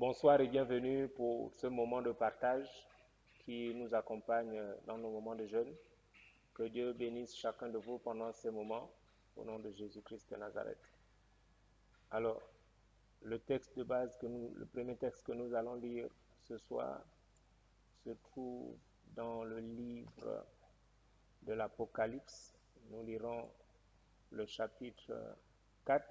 Bonsoir et bienvenue pour ce moment de partage qui nous accompagne dans nos moments de jeûne. Que Dieu bénisse chacun de vous pendant ces moments, au nom de Jésus-Christ de Nazareth. Alors, le texte de base, le premier texte que nous allons lire ce soir se trouve dans le livre de l'Apocalypse. Nous lirons le chapitre 4.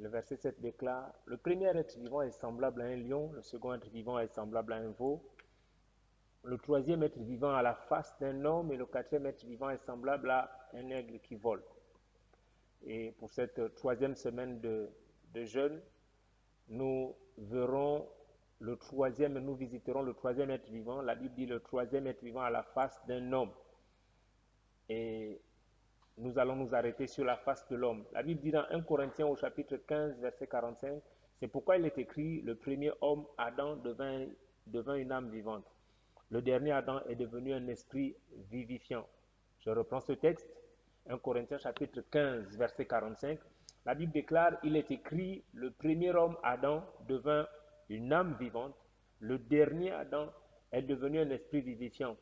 Le verset 7 déclare: le premier être vivant est semblable à un lion, le second être vivant est semblable à un veau, le troisième être vivant a la face d'un homme et le quatrième être vivant est semblable à un aigle qui vole. Et pour cette troisième semaine de jeûne, nous verrons nous visiterons le troisième être vivant. La Bible dit le troisième être vivant a la face d'un homme. Et nous allons nous arrêter sur la face de l'homme. La Bible dit dans 1 Corinthiens au chapitre 15, verset 45, c'est pourquoi il est écrit, le premier homme, Adam, devint une âme vivante. Le dernier Adam est devenu un esprit vivifiant. Je reprends ce texte, 1 Corinthiens chapitre 15, verset 45. La Bible déclare, il est écrit, le premier homme, Adam, devint une âme vivante. Le dernier Adam est devenu un esprit vivifiant.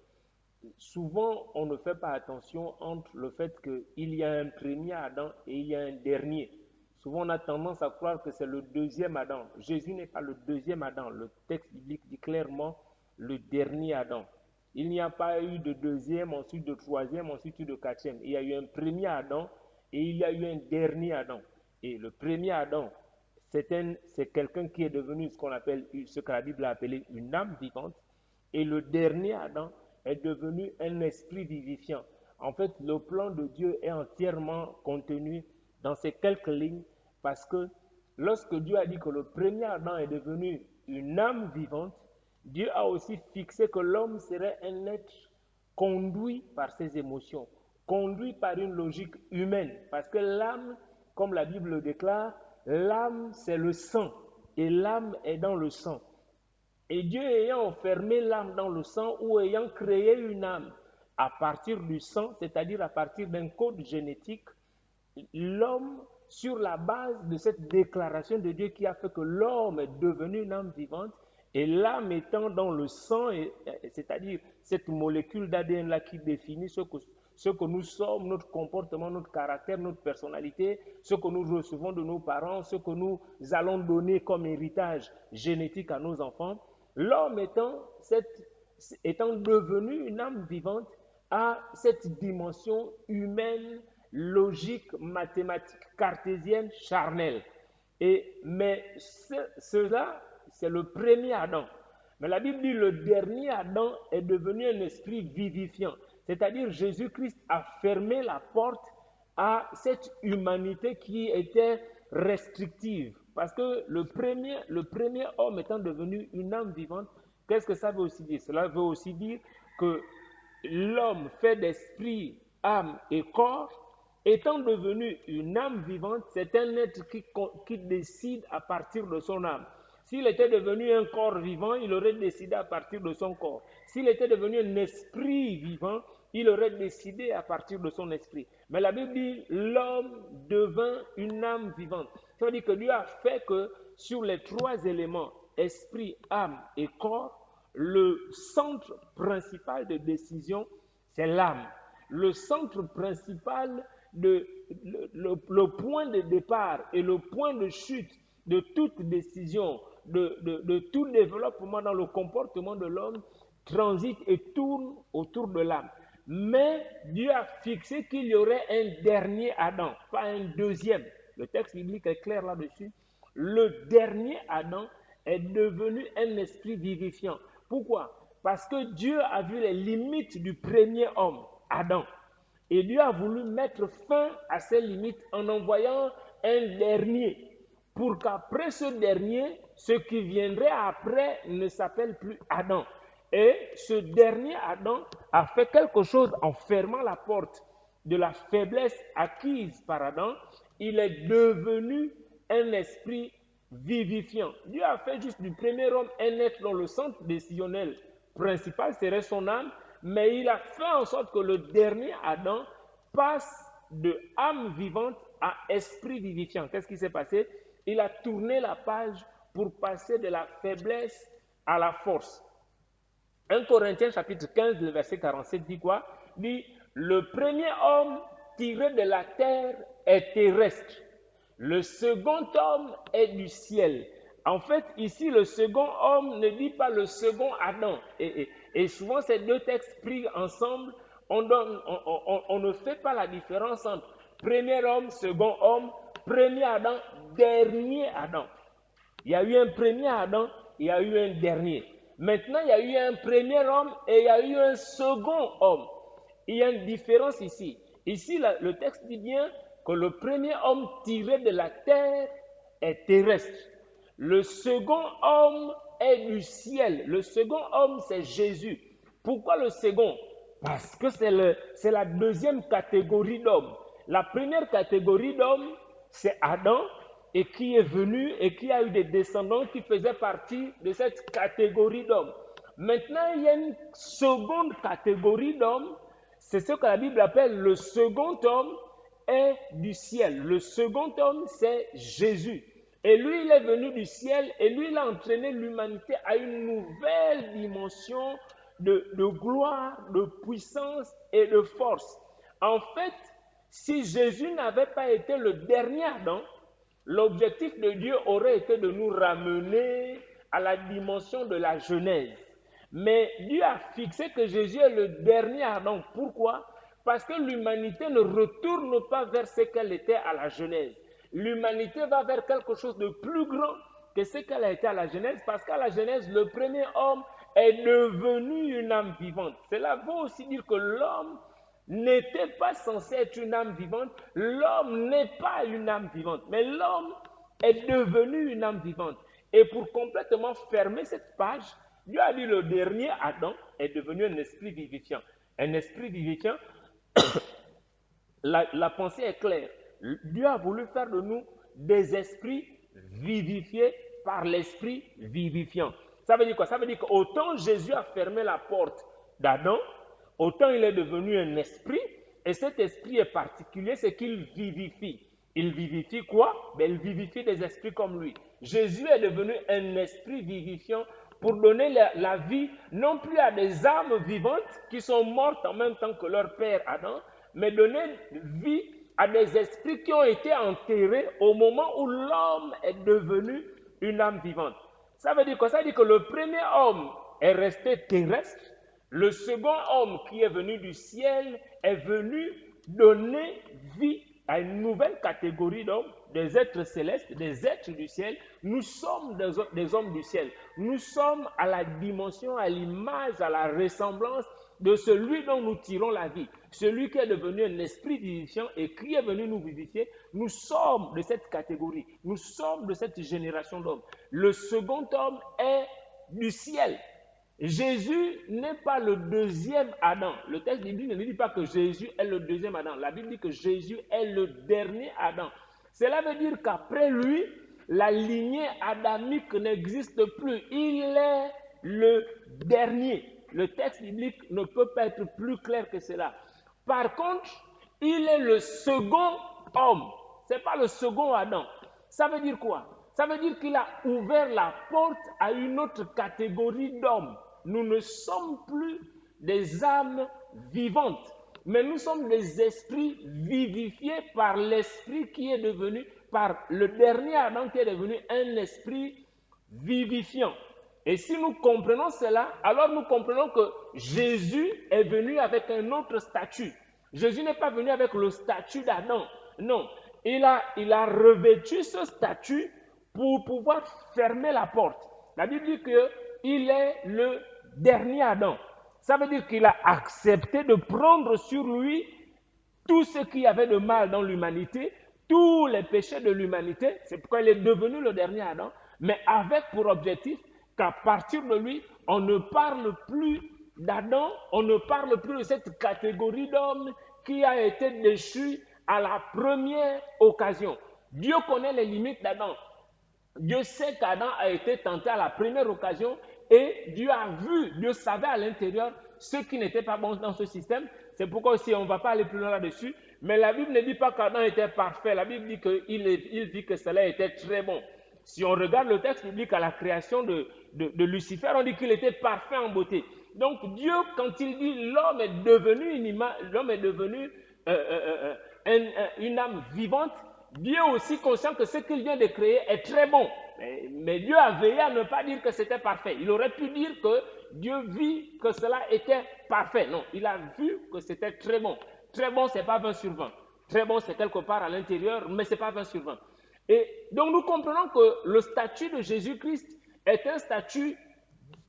Souvent, on ne fait pas attention entre le fait qu'il y a un premier Adam et il y a un dernier. Souvent, on a tendance à croire que c'est le deuxième Adam. Jésus n'est pas le deuxième Adam. Le texte biblique dit clairement le dernier Adam. Il n'y a pas eu de deuxième, ensuite de troisième, ensuite de quatrième. Il y a eu un premier Adam et il y a eu un dernier Adam. Et le premier Adam, c'est quelqu'un qui est devenu ce que la Bible a appelé une âme vivante. Et le dernier Adam est devenu un esprit vivifiant. En fait, le plan de Dieu est entièrement contenu dans ces quelques lignes parce que lorsque Dieu a dit que le premier Adam est devenu une âme vivante, Dieu a aussi fixé que l'homme serait un être conduit par ses émotions, conduit par une logique humaine. Parce que l'âme, comme la Bible le déclare, l'âme c'est le sang et l'âme est dans le sang. Et Dieu ayant enfermé l'âme dans le sang ou ayant créé une âme à partir du sang, c'est-à-dire à partir d'un code génétique, l'homme, sur la base de cette déclaration de Dieu qui a fait que l'homme est devenu une âme vivante, et l'âme étant dans le sang, c'est-à-dire cette molécule d'ADN-là qui définit ce que nous sommes, notre comportement, notre caractère, notre personnalité, ce que nous recevons de nos parents, ce que nous allons donner comme héritage génétique à nos enfants, l'homme étant devenu une âme vivante, a cette dimension humaine, logique, mathématique, cartésienne, charnelle. Mais cela, c'est le premier Adam. Mais la Bible dit le dernier Adam est devenu un esprit vivifiant. C'est-à-dire Jésus-Christ a fermé la porte à cette humanité qui était restrictive. Parce que le premier homme étant devenu une âme vivante, qu'est-ce que ça veut aussi dire? Cela veut aussi dire que l'homme fait d'esprit, âme et corps, étant devenu une âme vivante, c'est un être qui décide à partir de son âme. S'il était devenu un corps vivant, il aurait décidé à partir de son corps. S'il était devenu un esprit vivant, il aurait décidé à partir de son esprit. Mais la Bible dit, l'homme devint une âme vivante. Ça veut dire que Dieu a fait que sur les trois éléments, esprit, âme et corps, le centre principal de décision, c'est l'âme. Le centre principal, le point de départ et le point de chute de toute décision, de tout développement dans le comportement de l'homme, transite et tourne autour de l'âme. Mais Dieu a fixé qu'il y aurait un dernier Adam, pas un deuxième. Le texte biblique est clair là-dessus. Le dernier Adam est devenu un esprit vivifiant. Pourquoi? Parce que Dieu a vu les limites du premier homme, Adam. Et Dieu a voulu mettre fin à ces limites en envoyant un dernier. Pour qu'après ce dernier, ce qui viendrait après ne s'appelle plus Adam. Et ce dernier Adam a fait quelque chose en fermant la porte de la faiblesse acquise par Adam. Il est devenu un esprit vivifiant. Dieu a fait juste du premier homme un être dont le centre décisionnel principal serait son âme, mais il a fait en sorte que le dernier Adam passe de âme vivante à esprit vivifiant. Qu'est-ce qui s'est passé? Il a tourné la page pour passer de la faiblesse à la force. 1 Corinthiens chapitre 15, le verset 47 dit quoi? Dit, le premier homme tiré de la terre est terrestre. Le second homme est du ciel. En fait, ici, le second homme ne dit pas le second Adam. Et souvent, ces deux textes pris ensemble, on ne fait pas la différence entre premier homme, second homme, premier Adam, dernier Adam. Il y a eu un premier Adam, il y a eu un dernier. Maintenant, il y a eu un premier homme et il y a eu un second homme. Il y a une différence ici. Ici, le texte dit bien que le premier homme tiré de la terre est terrestre. Le second homme est du ciel. Le second homme, c'est Jésus. Pourquoi le second? Parce que c'est la deuxième catégorie d'hommes. La première catégorie d'hommes, c'est Adam, et qui est venu et qui a eu des descendants qui faisaient partie de cette catégorie d'hommes. Maintenant, il y a une seconde catégorie d'hommes, c'est ce que la Bible appelle le second homme est du ciel. Le second homme, c'est Jésus. Et lui, il est venu du ciel et lui, il a entraîné l'humanité à une nouvelle dimension de gloire, de puissance et de force. En fait, si Jésus n'avait pas été le dernier Adam, l'objectif de Dieu aurait été de nous ramener à la dimension de la Genèse. Mais Dieu a fixé que Jésus est le dernier Adam. Pourquoi? Parce que l'humanité ne retourne pas vers ce qu'elle était à la Genèse. L'humanité va vers quelque chose de plus grand que ce qu'elle a été à la Genèse, parce qu'à la Genèse, le premier homme est devenu une âme vivante. Cela veut aussi dire que l'homme n'était pas censé être une âme vivante. L'homme n'est pas une âme vivante, mais l'homme est devenu une âme vivante. Et pour complètement fermer cette page, Dieu a dit le dernier Adam est devenu un esprit vivifiant. Un esprit vivifiant, la pensée est claire. Dieu a voulu faire de nous des esprits vivifiés par l'esprit vivifiant. Ça veut dire quoi? Ça veut dire qu'autant Jésus a fermé la porte d'Adam, autant il est devenu un esprit, et cet esprit est particulier, c'est qu'il vivifie. Il vivifie quoi? Ben, il vivifie des esprits comme lui. Jésus est devenu un esprit vivifiant pour donner la vie, non plus à des âmes vivantes qui sont mortes en même temps que leur père Adam, mais donner vie à des esprits qui ont été enterrés au moment où l'homme est devenu une âme vivante. Ça veut dire quoi? Ça veut dire que le premier homme est resté terrestre. Le second homme qui est venu du ciel est venu donner vie à une nouvelle catégorie d'hommes, des êtres célestes, des êtres du ciel. Nous sommes des hommes du ciel. Nous sommes à la dimension, à l'image, à la ressemblance de celui dont nous tirons la vie. Celui qui est devenu un esprit vivifiant et qui est venu nous vivifier. Nous sommes de cette catégorie. Nous sommes de cette génération d'hommes. Le second homme est du ciel. Jésus n'est pas le deuxième Adam. Le texte biblique ne dit pas que Jésus est le deuxième Adam. La Bible dit que Jésus est le dernier Adam. Cela veut dire qu'après lui, la lignée adamique n'existe plus. Il est le dernier. Le texte biblique ne peut pas être plus clair que cela. Par contre, il est le second homme. Ce n'est pas le second Adam. Ça veut dire quoi? Ça veut dire qu'il a ouvert la porte à une autre catégorie d'hommes. Nous ne sommes plus des âmes vivantes, mais nous sommes des esprits vivifiés par l'esprit qui est devenu, par le dernier Adam qui est devenu un esprit vivifiant. Et si nous comprenons cela, alors nous comprenons que Jésus est venu avec un autre statut. Jésus n'est pas venu avec le statut d'Adam. Non, il a revêtu ce statut pour pouvoir fermer la porte. La Bible dit qu'il est le dernier Adam. Ça veut dire qu'il a accepté de prendre sur lui tout ce qu'il y avait de mal dans l'humanité, tous les péchés de l'humanité. C'est pourquoi il est devenu le dernier Adam, mais avec pour objectif qu'à partir de lui, on ne parle plus d'Adam, on ne parle plus de cette catégorie d'hommes qui a été déchu à la première occasion. Dieu connaît les limites d'Adam. Dieu sait qu'Adam a été tenté à la première occasion et Dieu a vu, Dieu savait à l'intérieur ce qui n'était pas bon dans ce système. C'est pourquoi aussi on ne va pas aller plus loin là-dessus. Mais la Bible ne dit pas qu'Adam était parfait. La Bible dit qu'il dit que cela était très bon. Si on regarde le texte biblique à la création de Lucifer, on dit qu'il était parfait en beauté. Donc Dieu, quand il dit l'homme est devenu une image, l'homme est devenu une âme vivante, Dieu est aussi conscient que ce qu'il vient de créer est très bon. Mais Dieu a veillé à ne pas dire que c'était parfait. Il aurait pu dire que Dieu vit que cela était parfait. Non, il a vu que c'était très bon. Très bon, ce n'est pas 20 sur 20. Très bon, c'est quelque part à l'intérieur, mais ce n'est pas 20 sur 20. Et donc nous comprenons que le statut de Jésus-Christ est un statut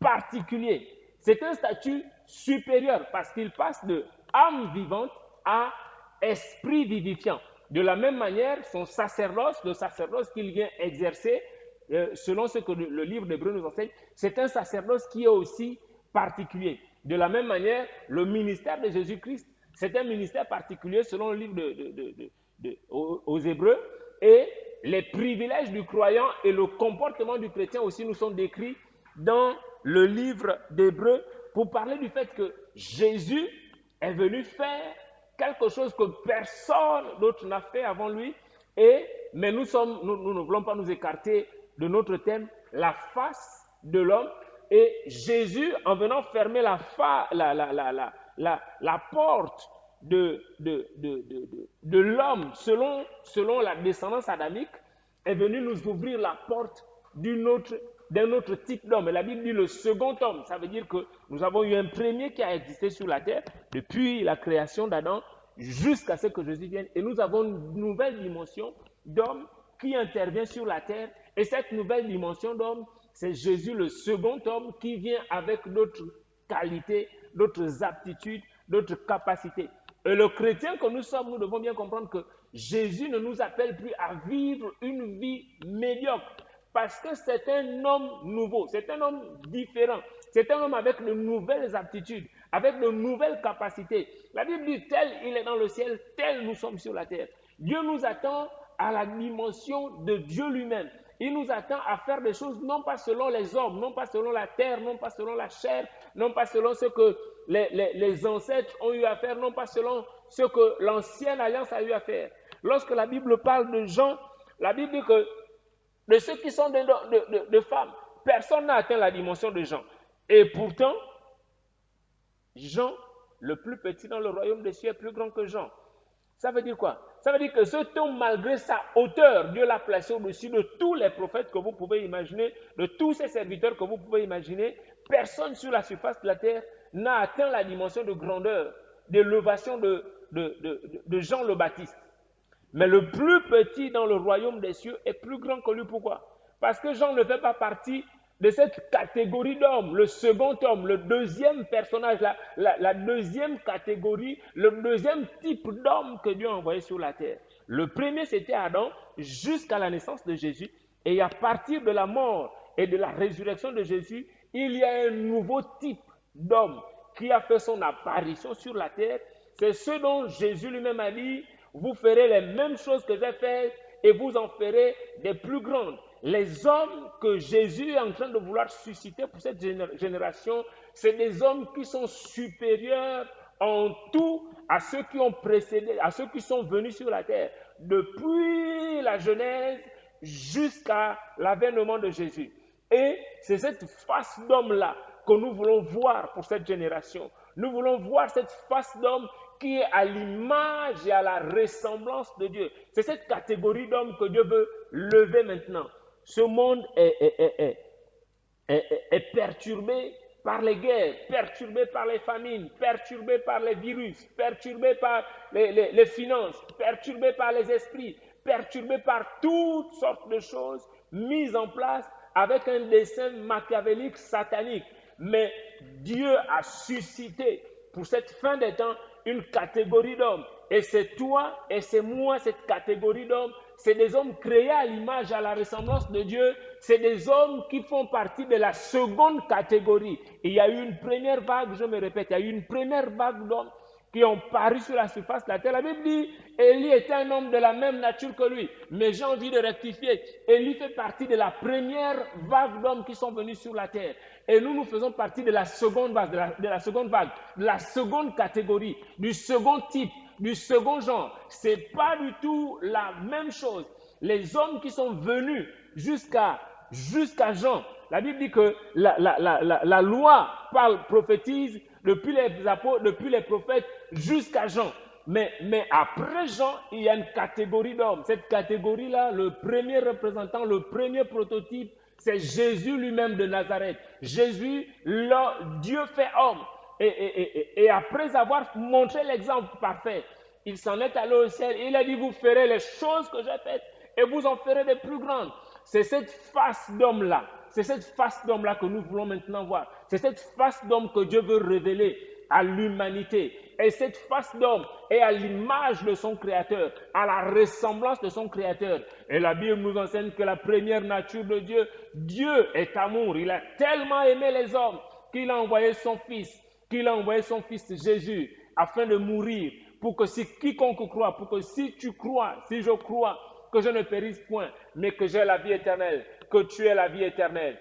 particulier. C'est un statut supérieur parce qu'il passe de âme vivante à esprit vivifiant. De la même manière, son sacerdoce, le sacerdoce qu'il vient exercer, selon ce que le livre d'Hébreux nous enseigne, c'est un sacerdoce qui est aussi particulier. De la même manière, le ministère de Jésus-Christ, c'est un ministère particulier selon le livre aux Hébreux, et les privilèges du croyant et le comportement du chrétien aussi nous sont décrits dans le livre d'Hébreux pour parler du fait que Jésus est venu faire quelque chose que personne d'autre n'a fait avant lui, mais nous ne voulons pas nous écarter de notre thème, la face de l'homme, et Jésus, en venant fermer la porte de l'homme selon la descendance adamique, est venu nous ouvrir la porte d'un autre type d'homme. Et la Bible dit le second homme. Ça veut dire que nous avons eu un premier qui a existé sur la terre depuis la création d'Adam jusqu'à ce que Jésus vienne. Et nous avons une nouvelle dimension d'homme qui intervient sur la terre. Et cette nouvelle dimension d'homme, c'est Jésus, le second homme, qui vient avec d'autres qualités, d'autres aptitudes, d'autres capacités. Et le chrétien que nous sommes, nous devons bien comprendre que Jésus ne nous appelle plus à vivre une vie médiocre parce que c'est un homme nouveau, c'est un homme différent, c'est un homme avec de nouvelles aptitudes, avec de nouvelles capacités. La Bible dit tel il est dans le ciel, tel nous sommes sur la terre. Dieu nous attend à la dimension de Dieu lui-même. Il nous attend à faire des choses non pas selon les hommes, non pas selon la terre, non pas selon la chair, non pas selon ce que les ancêtres ont eu à faire, non pas selon ce que l'ancienne alliance a eu à faire. Lorsque la Bible parle de Jean, la Bible dit que de ceux qui sont de femmes, personne n'a atteint la dimension de Jean. Et pourtant, Jean, le plus petit dans le royaume des cieux, est plus grand que Jean. Ça veut dire quoi? Ça veut dire que cet homme, malgré sa hauteur, Dieu l'a placé au-dessus de tous les prophètes que vous pouvez imaginer, de tous ces serviteurs que vous pouvez imaginer. Personne sur la surface de la terre n'a atteint la dimension de grandeur, d'élévation de Jean le Baptiste. Mais le plus petit dans le royaume des cieux est plus grand que lui. Pourquoi? Parce que Jean ne fait pas partie de cette catégorie d'hommes, le second homme, le deuxième personnage, la deuxième catégorie, le deuxième type d'homme que Dieu a envoyé sur la terre. Le premier, c'était Adam, jusqu'à la naissance de Jésus. Et à partir de la mort et de la résurrection de Jésus, il y a un nouveau type d'homme qui a fait son apparition sur la terre. C'est ce dont Jésus lui-même a dit, vous ferez les mêmes choses que j'ai faites et vous en ferez des plus grandes. Les hommes que Jésus est en train de vouloir susciter pour cette génération, c'est des hommes qui sont supérieurs en tout à ceux qui ont précédé, à ceux qui sont venus sur la terre, depuis la Genèse jusqu'à l'avènement de Jésus. Et c'est cette face d'homme-là que nous voulons voir pour cette génération. Nous voulons voir cette face d'homme qui est à l'image et à la ressemblance de Dieu. C'est cette catégorie d'hommes que Dieu veut lever maintenant. Ce monde est perturbé par les guerres, perturbé par les famines, perturbé par les virus, perturbé par les finances, perturbé par les esprits, perturbé par toutes sortes de choses mises en place avec un dessein machiavélique satanique. Mais Dieu a suscité pour cette fin des temps une catégorie d'hommes. Et c'est toi et c'est moi, cette catégorie d'hommes. C'est des hommes créés à l'image et à la ressemblance de Dieu. C'est des hommes qui font partie de la seconde catégorie. Et il y a eu une première vague, je me répète, il y a eu une première vague d'hommes qui ont paru sur la surface de la terre. La Bible dit, Élie était un homme de la même nature que lui. Mais j'ai envie de rectifier. Élie fait partie de la première vague d'hommes qui sont venus sur la terre. Et nous faisons partie de la seconde vague, de la seconde catégorie, du second type, du second genre. Ce n'est pas du tout la même chose. Les hommes qui sont venus jusqu'à Jean. La Bible dit que la loi parle, prophétise depuis les apôtres, depuis les prophètes jusqu'à Jean. Mais après Jean, il y a une catégorie d'hommes. Cette catégorie-là, le premier représentant, le premier prototype, c'est Jésus lui-même de Nazareth. Jésus, Dieu fait homme. Et après avoir montré l'exemple parfait, il s'en est allé au ciel. Il a dit, vous ferez les choses que j'ai faites et vous en ferez des plus grandes. C'est cette face d'homme-là. C'est cette face d'homme-là que nous voulons maintenant voir. C'est cette face d'homme que Dieu veut révéler à l'humanité. Et cette face d'homme est à l'image de son Créateur, à la ressemblance de son Créateur. Et la Bible nous enseigne que la première nature de Dieu, Dieu est amour. Il a tellement aimé les hommes qu'il a envoyé son Fils, Jésus, afin de mourir, pour que si quiconque croit, pour que si tu crois, si je crois, que je ne périsse point, mais que j'ai la vie éternelle, que tu aies la vie éternelle.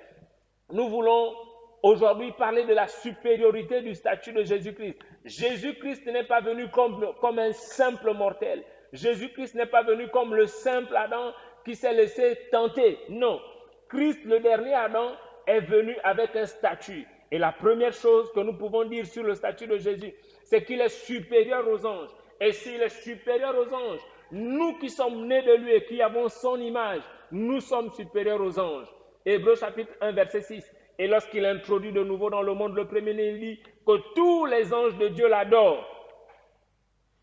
Nous voulons aujourd'hui parler de la supériorité du statut de Jésus-Christ. Jésus-Christ n'est pas venu comme un simple mortel. Jésus-Christ n'est pas venu comme le simple Adam qui s'est laissé tenter. Non. Christ, le dernier Adam, est venu avec un statut. Et la première chose que nous pouvons dire sur le statut de Jésus, c'est qu'il est supérieur aux anges. Et s'il est supérieur aux anges, nous qui sommes nés de lui et qui avons son image, nous sommes supérieurs aux anges. Hébreux chapitre 1, verset 6. Et lorsqu'il introduit de nouveau dans le monde le premier-né, il dit que tous les anges de Dieu l'adorent.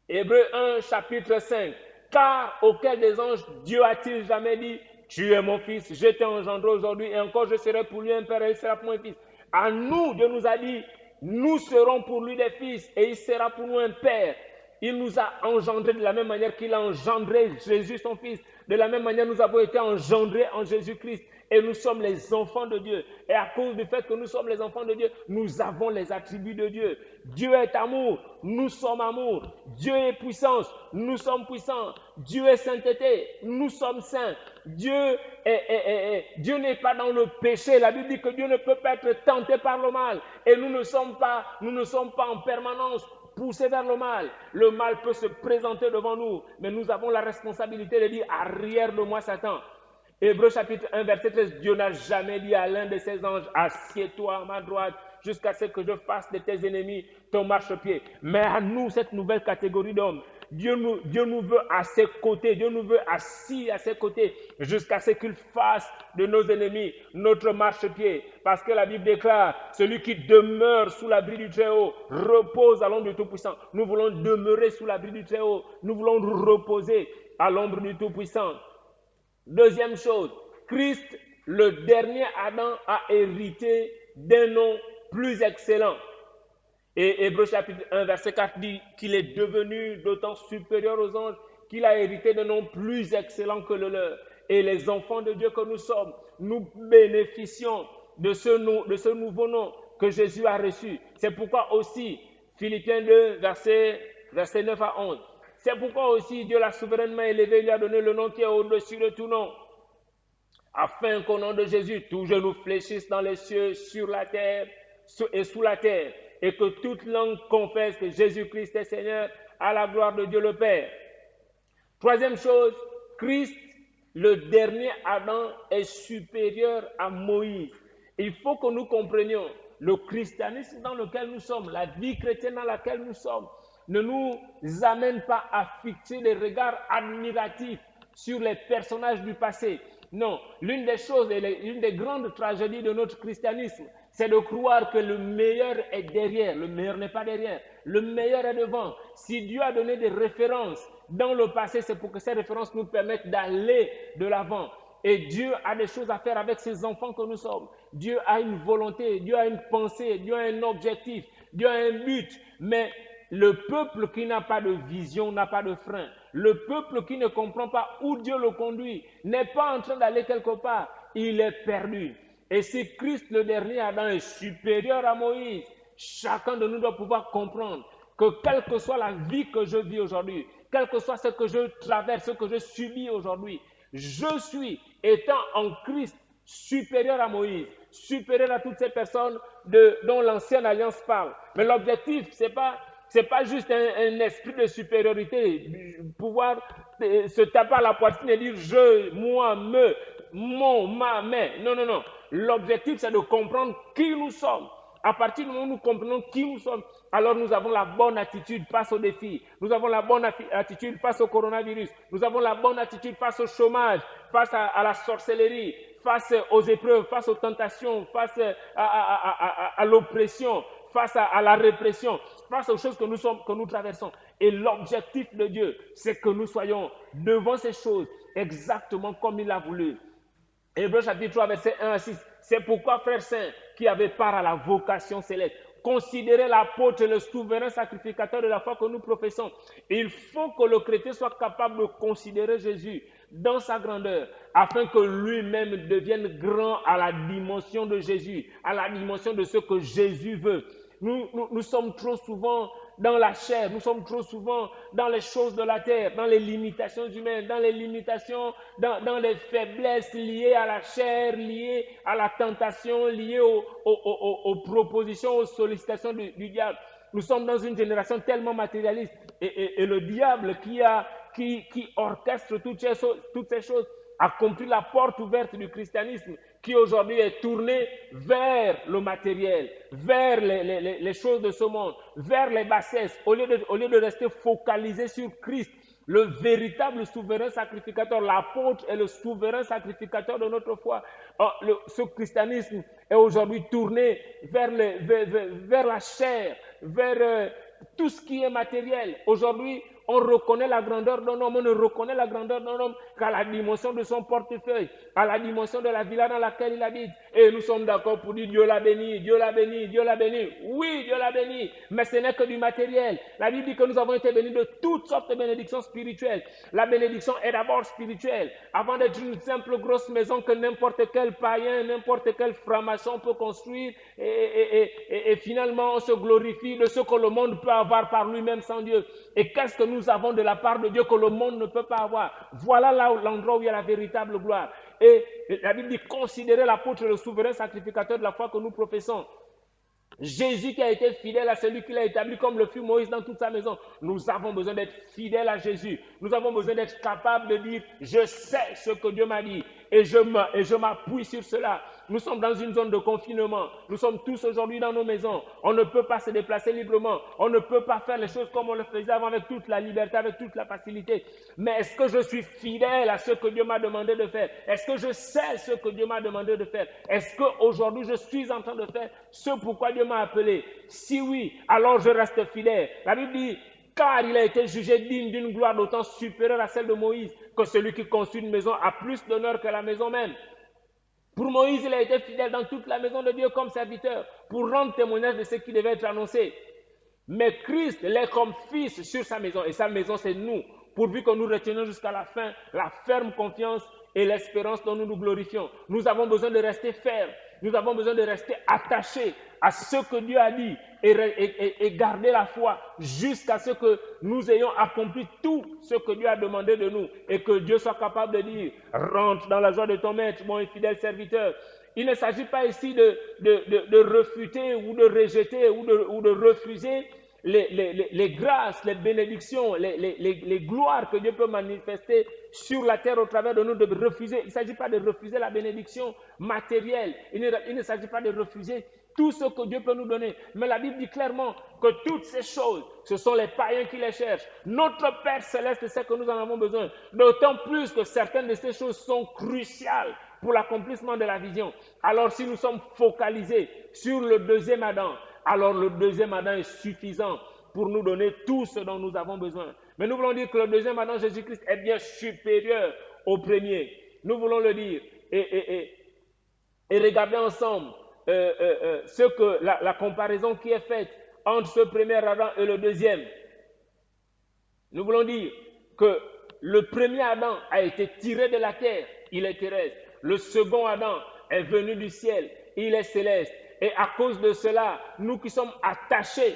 Hébreux 1, chapitre 5. Car auquel des anges Dieu a-t-il jamais dit, tu es mon fils, je t'ai engendré aujourd'hui et encore je serai pour lui un père et il sera pour moi un fils. À nous, Dieu nous a dit, nous serons pour lui des fils et il sera pour nous un père. Il nous a engendrés de la même manière qu'il a engendré Jésus son fils. De la même manière, nous avons été engendrés en Jésus-Christ. Et nous sommes les enfants de Dieu. Et à cause du fait que nous sommes les enfants de Dieu, nous avons les attributs de Dieu. Dieu est amour, nous sommes amour. Dieu est puissance, nous sommes puissants. Dieu est sainteté, nous sommes saints. Dieu n'est pas dans le péché. La Bible dit que Dieu ne peut pas être tenté par le mal. Et nous ne sommes pas en permanence poussés vers le mal. Le mal peut se présenter devant nous, mais nous avons la responsabilité de dire, arrière de moi Satan. Hébreux chapitre 1, verset 13, Dieu n'a jamais dit à l'un de ses anges, assieds-toi à ma droite jusqu'à ce que je fasse de tes ennemis ton marchepied. Mais à nous, cette nouvelle catégorie d'hommes, Dieu nous veut à ses côtés, Dieu nous veut assis à ses côtés jusqu'à ce qu'il fasse de nos ennemis notre marchepied. Parce que la Bible déclare, celui qui demeure sous l'abri du Très-Haut repose à l'ombre du Tout-Puissant. Nous voulons demeurer sous l'abri du Très-Haut, nous voulons reposer à l'ombre du Tout-Puissant. Deuxième chose, Christ, le dernier Adam, a hérité d'un nom plus excellent. Et Hébreux chapitre 1, verset 4 dit qu'il est devenu d'autant supérieur aux anges qu'il a hérité d'un nom plus excellent que le leur. Et les enfants de Dieu que nous sommes, nous bénéficions de ce nouveau nom que Jésus a reçu. C'est pourquoi aussi, Philippiens 2, verset 9 à 11, c'est pourquoi aussi Dieu l'a souverainement élevé, lui a donné le nom qui est au-dessus de tout nom, afin qu'au nom de Jésus, tout genou fléchisse dans les cieux, sur la terre et sous la terre, et que toute langue confesse que Jésus-Christ est Seigneur, à la gloire de Dieu le Père. Troisième chose, Christ, le dernier Adam, est supérieur à Moïse. Il faut que nous comprenions le christianisme dans lequel nous sommes, la vie chrétienne dans laquelle nous sommes, ne nous amène pas à fixer des regards admiratifs sur les personnages du passé. Non, l'une des choses et l'une des grandes tragédies de notre christianisme, c'est de croire que le meilleur est derrière. Le meilleur n'est pas derrière. Le meilleur est devant. Si Dieu a donné des références dans le passé, c'est pour que ces références nous permettent d'aller de l'avant. Et Dieu a des choses à faire avec ses enfants que nous sommes. Dieu a une volonté, Dieu a une pensée, Dieu a un objectif, Dieu a un but. Mais le peuple qui n'a pas de vision n'a pas de frein. Le peuple qui ne comprend pas où Dieu le conduit n'est pas en train d'aller quelque part. Il est perdu. Et si Christ, le dernier Adam, est supérieur à Moïse, chacun de nous doit pouvoir comprendre que quelle que soit la vie que je vis aujourd'hui, quel que soit ce que je traverse, ce que je subis aujourd'hui, je suis, étant en Christ, supérieur à Moïse, supérieur à toutes ces personnes dont l'ancienne alliance parle. Mais l'objectif, c'est pas juste un esprit de supériorité, pouvoir se taper à la poitrine et dire je, moi, me. mon, ma, mais. Non, non, non. L'objectif, c'est de comprendre qui nous sommes. À partir du moment où nous comprenons qui nous sommes, alors nous avons la bonne attitude face aux défis. Nous avons la bonne attitude face au coronavirus. Nous avons la bonne attitude face au chômage, face à la sorcellerie, face aux épreuves, face aux tentations, face à l'oppression, face à la répression, face aux choses que nous traversons. Et l'objectif de Dieu, c'est que nous soyons devant ces choses exactement comme il a voulu. Hébreux chapitre 3, verset 1 à 6. C'est pourquoi, frères saints, qui avaient part à la vocation céleste, considérez l'apôtre et le souverain sacrificateur de la foi que nous professons. Il faut que le chrétien soit capable de considérer Jésus dans sa grandeur, afin que lui-même devienne grand à la dimension de Jésus, à la dimension de ce que Jésus veut. Nous sommes trop souvent dans la chair, nous sommes trop souvent dans les choses de la terre, dans les limitations humaines, dans les limitations, dans les faiblesses liées à la chair, liées à la tentation, liées aux propositions, aux sollicitations du diable. Nous sommes dans une génération tellement matérialiste et le diable qui orchestre toutes ces choses a compris la porte ouverte du christianisme qui aujourd'hui est tourné vers le matériel, vers les choses de ce monde, vers les bassesses, au lieu de rester focalisé sur Christ, le véritable souverain sacrificateur, l'apôtre est le souverain sacrificateur de notre foi. Ce christianisme est aujourd'hui tourné vers la chair, vers tout ce qui est matériel. Aujourd'hui, on reconnaît la grandeur d'un homme, on ne reconnaît la grandeur d'un homme qu'à la dimension de son portefeuille, à la dimension de la villa dans laquelle il habite. Et nous sommes d'accord pour dire Dieu l'a béni, Dieu l'a béni, Dieu l'a béni. Oui, Dieu l'a béni, mais ce n'est que du matériel. La Bible dit que nous avons été bénis de toutes sortes de bénédictions spirituelles. La bénédiction est d'abord spirituelle, avant d'être une simple grosse maison que n'importe quel païen, n'importe quel franc-maçon peut construire. Et finalement, on se glorifie de ce que le monde peut avoir par lui-même sans Dieu. Et qu'est-ce que nous avons de la part de Dieu que le monde ne peut pas avoir? Voilà l'endroit où il y a la véritable gloire. Et la Bible dit, considérez l'apôtre, le souverain sacrificateur de la foi que nous professons. Jésus qui a été fidèle à celui qui l'a établi comme le fut Moïse dans toute sa maison. Nous avons besoin d'être fidèles à Jésus. Nous avons besoin d'être capables de dire, je sais ce que Dieu m'a dit et je m'appuie sur cela. Nous sommes dans une zone de confinement. Nous sommes tous aujourd'hui dans nos maisons. On ne peut pas se déplacer librement. On ne peut pas faire les choses comme on le faisait avant avec toute la liberté, avec toute la facilité. Mais est-ce que je suis fidèle à ce que Dieu m'a demandé de faire? Est-ce que je sais ce que Dieu m'a demandé de faire? Est-ce qu'aujourd'hui je suis en train de faire ce pourquoi Dieu m'a appelé? Si oui, alors je reste fidèle. La Bible dit, car il a été jugé digne d'une gloire d'autant supérieure à celle de Moïse, que celui qui construit une maison a plus d'honneur que la maison même. Pour Moïse, il a été fidèle dans toute la maison de Dieu comme serviteur, pour rendre témoignage de ce qui devait être annoncé. Mais Christ l'est comme fils sur sa maison, et sa maison c'est nous, pourvu que nous retenions jusqu'à la fin la ferme confiance et l'espérance dont nous nous glorifions. Nous avons besoin de rester fermes, nous avons besoin de rester attachés à ce que Dieu a dit et garder la foi jusqu'à ce que nous ayons accompli tout ce que Dieu a demandé de nous et que Dieu soit capable de dire, rentre dans la joie de ton maître, mon fidèle serviteur. Il ne s'agit pas ici de refuter ou de rejeter ou de refuser les grâces, les bénédictions, les gloires que Dieu peut manifester sur la terre au travers de nous, de refuser. Il ne s'agit pas de refuser la bénédiction matérielle. Il ne s'agit pas de refuser tout ce que Dieu peut nous donner. Mais la Bible dit clairement que toutes ces choses, ce sont les païens qui les cherchent. Notre Père Céleste sait que nous en avons besoin. D'autant plus que certaines de ces choses sont cruciales pour l'accomplissement de la vision. Alors si nous sommes focalisés sur le deuxième Adam, alors le deuxième Adam est suffisant pour nous donner tout ce dont nous avons besoin. Mais nous voulons dire que le deuxième Adam, Jésus-Christ, est bien supérieur au premier. Nous voulons le dire. Et regarder ensemble la comparaison qui est faite entre ce premier Adam et le deuxième. Nous voulons dire que le premier Adam a été tiré de la terre, il est terrestre. Le second Adam est venu du ciel, il est céleste. Et à cause de cela, nous qui sommes attachés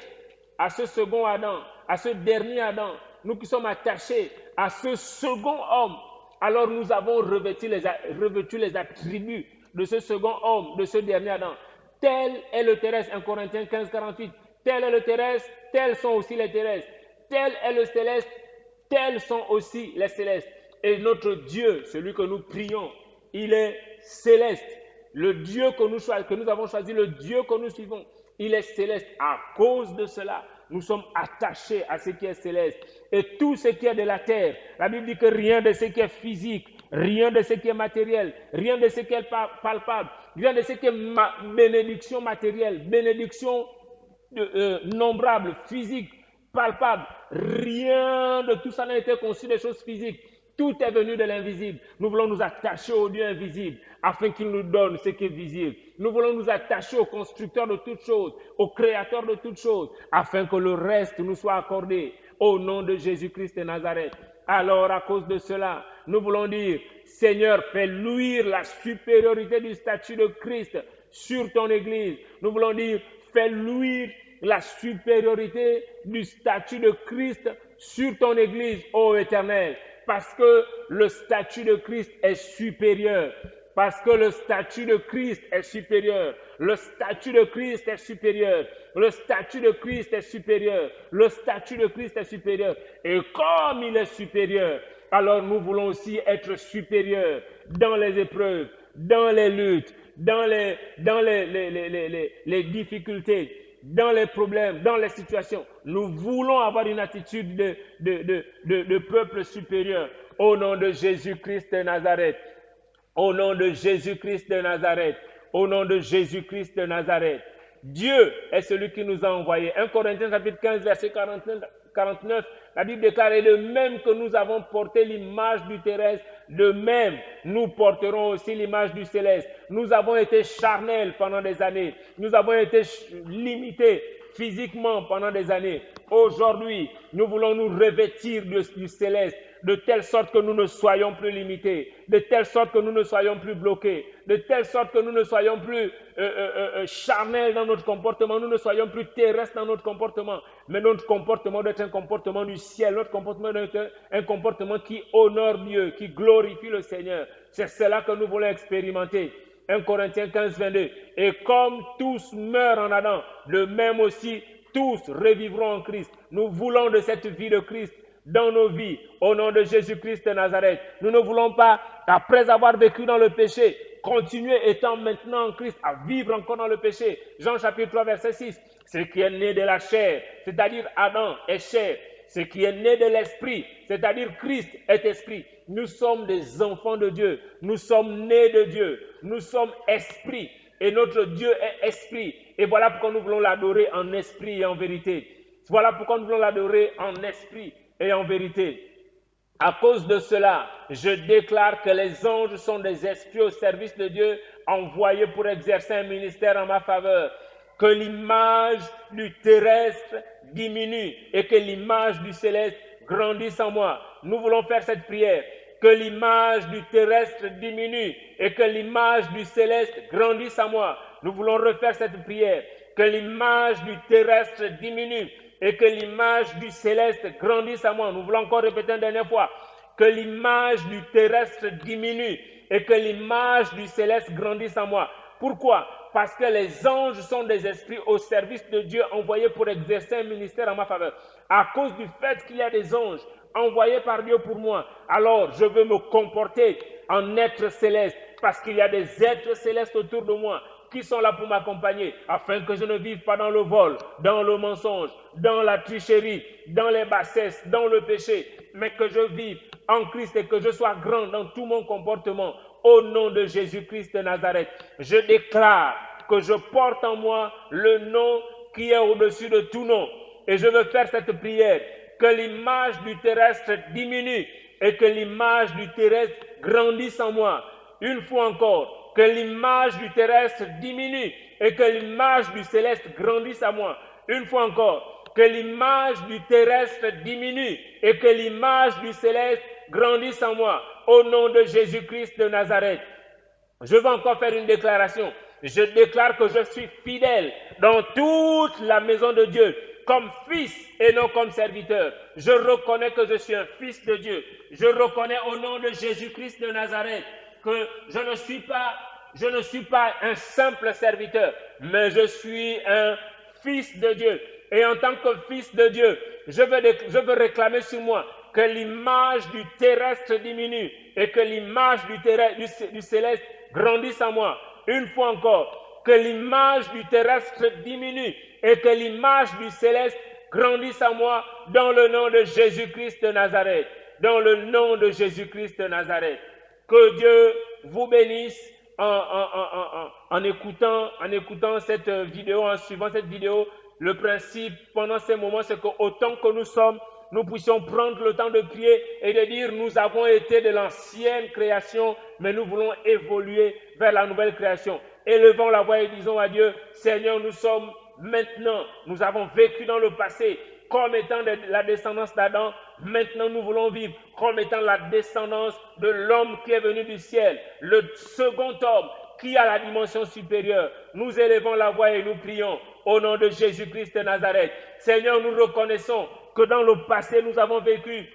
à ce second Adam, à ce dernier Adam, nous qui sommes attachés à ce second homme, alors nous avons revêtu les attributs de ce second homme, de ce dernier Adam. Tel est le terrestre, 1 Corinthiens 15, 48. Tel est le terrestre, tels sont aussi les terrestres. Tel est le céleste, tels sont aussi les célestes. Et notre Dieu, celui que nous prions, il est céleste. Le Dieu que nous avons choisi, le Dieu que nous suivons, il est céleste. À cause de cela, nous sommes attachés à ce qui est céleste. Et tout ce qui est de la terre, la Bible dit que rien de ce qui est physique, rien de ce qui est matériel, rien de ce qui est palpable, rien de ce qui est bénédiction matérielle, bénédiction nombrable, physique, palpable, rien de tout ça n'a été conçu des choses physiques. Tout est venu de l'invisible. Nous voulons nous attacher au Dieu invisible afin qu'il nous donne ce qui est visible. Nous voulons nous attacher au constructeur de toutes choses, au créateur de toutes choses, afin que le reste nous soit accordé au nom de Jésus-Christ de Nazareth. Alors, à cause de cela, nous voulons dire, Seigneur, fais luire la supériorité du statut de Christ sur ton Église. Nous voulons dire, fais luire la supériorité du statut de Christ sur ton Église, ô Éternel. Parce que le statut de Christ est supérieur. Parce que le statut de Christ est supérieur. Le statut de Christ est supérieur. Le statut de Christ est supérieur. Le statut de Christ est supérieur. Et comme il est supérieur, alors nous voulons aussi être supérieurs dans les épreuves, dans les luttes, dans les difficultés, dans les problèmes, dans les situations. Nous voulons avoir une attitude de peuple supérieur au nom de Jésus-Christ de Nazareth. Au nom de Jésus-Christ de Nazareth. Au nom de Jésus-Christ de Nazareth. Dieu est celui qui nous a envoyés. 1 Corinthiens chapitre 15, verset 49, la Bible déclare, et de même que nous avons porté l'image du terrestre, de même nous porterons aussi l'image du céleste. Nous avons été charnels pendant des années. Nous avons été limités physiquement pendant des années. Aujourd'hui, nous voulons nous revêtir du céleste, de telle sorte que nous ne soyons plus limités, de telle sorte que nous ne soyons plus bloqués, de telle sorte que nous ne soyons plus charnels dans notre comportement, nous ne soyons plus terrestres dans notre comportement, mais notre comportement doit être un comportement du ciel, notre comportement doit être un comportement qui honore Dieu, qui glorifie le Seigneur. C'est cela que nous voulons expérimenter. 1 Corinthiens 15, 22. Et comme tous meurent en Adam, de même aussi tous revivront en Christ. Nous voulons de cette vie de Christ dans nos vies, au nom de Jésus-Christ de Nazareth. Nous ne voulons pas, après avoir vécu dans le péché, continuer étant maintenant en Christ, à vivre encore dans le péché. Jean chapitre 3, verset 6. Ce qui est né de la chair, c'est-à-dire Adam, est chair. Ce qui est né de l'esprit, c'est-à-dire Christ, est esprit. Nous sommes des enfants de Dieu. Nous sommes nés de Dieu. Nous sommes esprit. Et notre Dieu est esprit. Et voilà pourquoi nous voulons l'adorer en esprit et en vérité. Voilà pourquoi nous voulons l'adorer en esprit et en vérité. À cause de cela, je déclare que les anges sont des esprits au service de Dieu, envoyés pour exercer un ministère en ma faveur. Que l'image du terrestre diminue et que l'image du céleste grandisse en moi. Nous voulons faire cette prière. Que l'image du terrestre diminue et que l'image du céleste grandisse en moi. Nous voulons refaire cette prière. Que l'image du terrestre diminue et que l'image du céleste grandisse en moi. Nous voulons encore répéter une dernière fois. Que l'image du terrestre diminue et que l'image du céleste grandisse en moi. Pourquoi? Parce que les anges sont des esprits au service de Dieu envoyés pour exercer un ministère en ma faveur. À cause du fait qu'il y a des anges envoyés par Dieu pour moi, alors je veux me comporter en être céleste parce qu'il y a des êtres célestes autour de moi qui sont là pour m'accompagner afin que je ne vive pas dans le vol, dans le mensonge, dans la tricherie, dans les bassesses, dans le péché, mais que je vive en Christ et que je sois grand dans tout mon comportement. Au nom de Jésus-Christ de Nazareth, je déclare que je porte en moi le nom qui est au-dessus de tout nom. Et je veux faire cette prière, que l'image du terrestre diminue et que l'image du terrestre grandisse en moi. Une fois encore, que l'image du terrestre diminue et que l'image du céleste grandisse en moi. Une fois encore, que l'image du terrestre diminue et que l'image du céleste grandisse en moi. Au nom de Jésus-Christ de Nazareth. Je vais encore faire une déclaration. Je déclare que je suis fidèle dans toute la maison de Dieu, comme fils et non comme serviteur. Je reconnais que je suis un fils de Dieu. Je reconnais au nom de Jésus-Christ de Nazareth que je ne suis pas un simple serviteur, mais je suis un fils de Dieu. Et en tant que fils de Dieu, je veux réclamer sur moi que l'image du terrestre diminue et que l'image du céleste grandisse en moi. Une fois encore, que l'image du terrestre diminue et que l'image du céleste grandisse en moi dans le nom de Jésus-Christ de Nazareth. Dans le nom de Jésus-Christ de Nazareth. Que Dieu vous bénisse en écoutant cette vidéo, en suivant cette vidéo. Le principe pendant ces moments, c'est qu'autant que nous sommes, nous puissions prendre le temps de prier et de dire nous avons été de l'ancienne création, mais nous voulons évoluer vers la nouvelle création. Élevons la voix et disons à Dieu, Seigneur, nous sommes maintenant, nous avons vécu dans le passé comme étant la descendance d'Adam. Maintenant, nous voulons vivre comme étant la descendance de l'homme qui est venu du ciel, le second homme qui a la dimension supérieure. Nous élevons la voix et nous prions au nom de Jésus-Christ de Nazareth. Seigneur, nous reconnaissons que dans le passé, nous avons vécu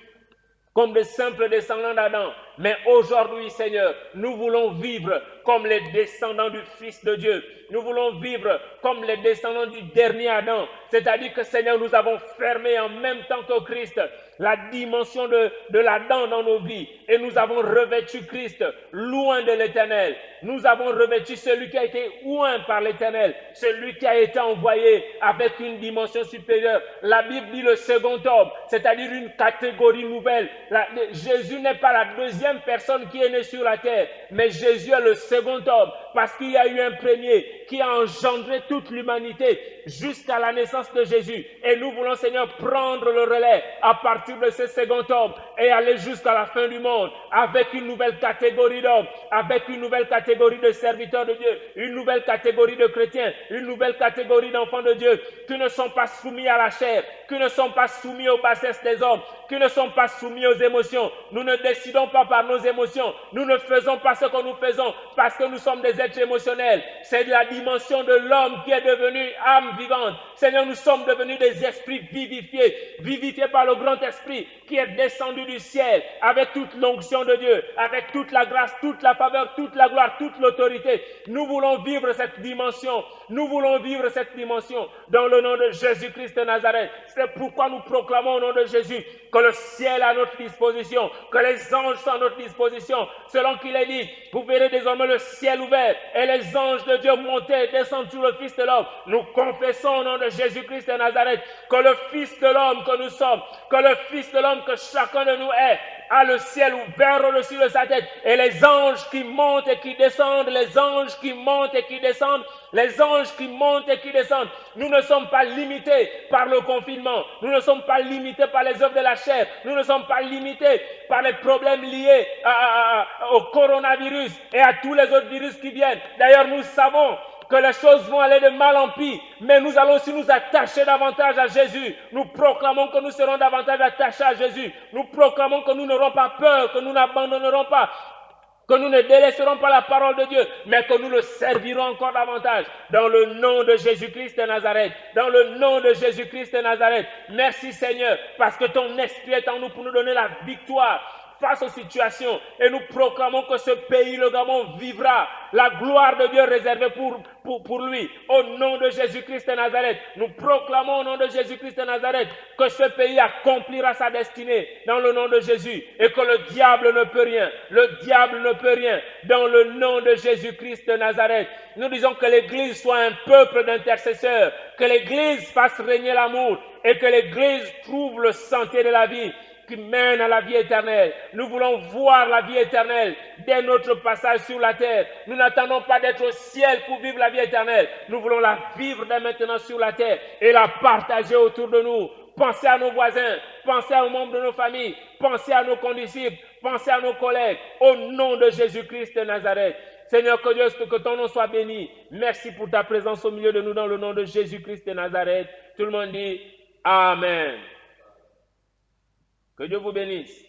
comme de simples descendants d'Adam. Mais aujourd'hui, Seigneur, nous voulons vivre comme les descendants du Fils de Dieu. Nous voulons vivre comme les descendants du dernier Adam. C'est-à-dire que, Seigneur, nous avons fermé en même temps que Christ la dimension de l'Adam dans nos vies. Et nous avons revêtu Christ loin de l'Éternel. Nous avons revêtu celui qui a été oint par l'Éternel. Celui qui a été envoyé avec une dimension supérieure. La Bible dit le second homme, c'est-à-dire une catégorie nouvelle. Jésus n'est pas la deuxième personne qui est née sur la terre, mais Jésus est le second homme, parce qu'il y a eu un premier qui a engendré toute l'humanité jusqu'à la naissance de Jésus. Et nous voulons, Seigneur, prendre le relais à partir de ce second homme et aller jusqu'à la fin du monde avec une nouvelle catégorie d'hommes, avec une nouvelle catégorie de serviteurs de Dieu, une nouvelle catégorie de chrétiens, une nouvelle catégorie d'enfants de Dieu qui ne sont pas soumis à la chair, qui ne sont pas soumis aux bassesses des hommes, qui ne sont pas soumis aux émotions. Nous ne décidons pas par nos émotions. Nous ne faisons pas ce que nous faisons parce que nous sommes des êtres émotionnels. C'est la dimension de l'homme qui est devenue âme vivante. Seigneur, nous sommes devenus des esprits vivifiés par le grand esprit qui est descendu du ciel avec toute l'onction de Dieu, avec toute la grâce, toute la faveur, toute la gloire, toute l'autorité. Nous voulons vivre cette dimension. Nous voulons vivre cette dimension dans le nom de Jésus-Christ de Nazareth. C'est pourquoi nous proclamons au nom de Jésus que le ciel est à notre disposition, que les anges sont à notre disposition. Selon qu'il est dit, vous verrez désormais le ciel ouvert et les anges de Dieu monter et descendre sur le Fils de l'homme. Nous confessons au nom de Jésus-Christ de Nazareth que le Fils de l'homme que nous sommes, que le Fils de l'homme que chacun de nous est, a le ciel ouvert au-dessus de sa tête et les anges qui montent et qui descendent, les anges qui montent et qui descendent, les anges qui montent et qui descendent. Nous ne sommes pas limités par le confinement, nous ne sommes pas limités par les œuvres de la chair, nous ne sommes pas limités par les problèmes liés au coronavirus et à tous les autres virus qui viennent. D'ailleurs, nous savons que les choses vont aller de mal en pis, mais nous allons aussi nous attacher davantage à Jésus. Nous proclamons que nous serons davantage attachés à Jésus. Nous proclamons que nous n'aurons pas peur, que nous n'abandonnerons pas, que nous ne délaisserons pas la parole de Dieu, mais que nous le servirons encore davantage. Dans le nom de Jésus-Christ de Nazareth. Dans le nom de Jésus-Christ de Nazareth. Merci Seigneur, parce que ton esprit est en nous pour nous donner la victoire face aux situations. Et nous proclamons que ce pays, le Gabon, vivra la gloire de Dieu réservée pour lui. Au nom de Jésus-Christ de Nazareth, nous proclamons au nom de Jésus-Christ de Nazareth que ce pays accomplira sa destinée dans le nom de Jésus et que le diable ne peut rien. Le diable ne peut rien dans le nom de Jésus-Christ de Nazareth. Nous disons que l'Église soit un peuple d'intercesseurs, que l'Église fasse régner l'amour et que l'Église trouve le sentier de la vie qui mène à la vie éternelle. Nous voulons voir la vie éternelle dès notre passage sur la terre. Nous n'attendons pas d'être au ciel pour vivre la vie éternelle. Nous voulons la vivre dès maintenant sur la terre et la partager autour de nous. Pensez à nos voisins, pensez aux membres de nos familles, pensez à nos condisciples, pensez à nos collègues, au nom de Jésus-Christ de Nazareth. Seigneur, que ton nom soit béni. Merci pour ta présence au milieu de nous dans le nom de Jésus-Christ de Nazareth. Tout le monde dit Amen. Que Dieu vous bénisse.